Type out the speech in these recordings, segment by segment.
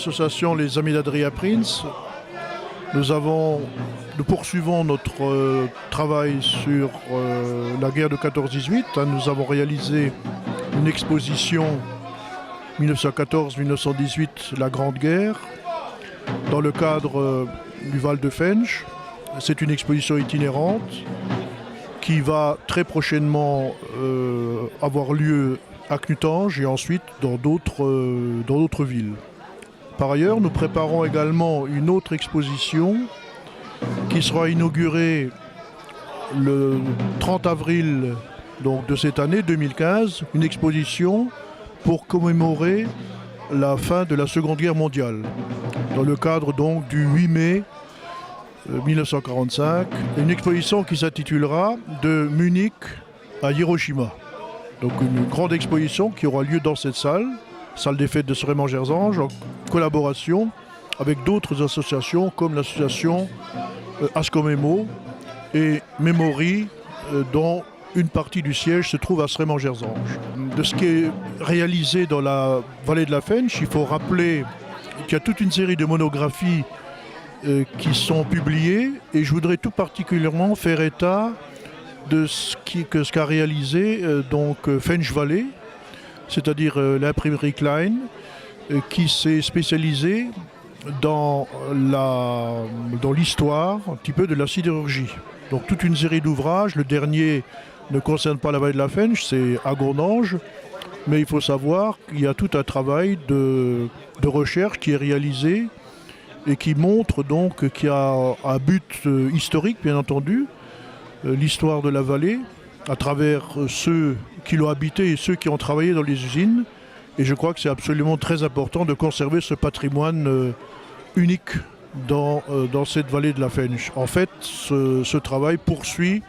L'association Les Amis d'Adria Prince, nous poursuivons notre travail sur la guerre de 14-18. Nous avons réalisé une exposition 1914-1918, la Grande Guerre, dans le cadre du Val de Fensch. C'est une exposition itinérante qui va très prochainement avoir lieu à Knutange et ensuite dans d'autres villes. Par ailleurs, nous préparons également une autre exposition qui sera inaugurée le 30 avril donc, de cette année 2015, une exposition pour commémorer la fin de la Seconde Guerre mondiale, dans le cadre donc du 8 mai 1945, une exposition qui s'intitulera « De Munich à Hiroshima ». Donc une grande exposition qui aura lieu dans cette salle des fêtes de Srément-Gerzange, en collaboration avec d'autres associations comme l'association Ascomemo et Memory, dont une partie du siège se trouve à Srément-Gerzange. De ce qui est réalisé dans la vallée de la Fensch, il faut rappeler qu'il y a toute une série de monographies qui sont publiées et je voudrais tout particulièrement faire état de ce qu'a réalisé Fensch Valley, c'est-à-dire l'imprimerie Klein, qui s'est spécialisée dans l'histoire un petit peu de la sidérurgie. Donc toute une série d'ouvrages, le dernier ne concerne pas la vallée de la Fensch, c'est à Gournange, mais il faut savoir qu'il y a tout un travail de recherche qui est réalisé et qui montre donc qu'il y a un but historique, bien entendu, l'histoire de la vallée, à travers ceux qui l'ont habité et ceux qui ont travaillé dans les usines. Et je crois que c'est absolument très important de conserver ce patrimoine unique dans cette vallée de la Fensch. En fait, ce travail poursuit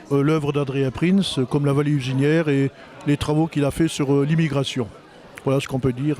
l'œuvre d'Adria Prince, comme la vallée usinière et les travaux qu'il a fait sur l'immigration. Voilà ce qu'on peut dire.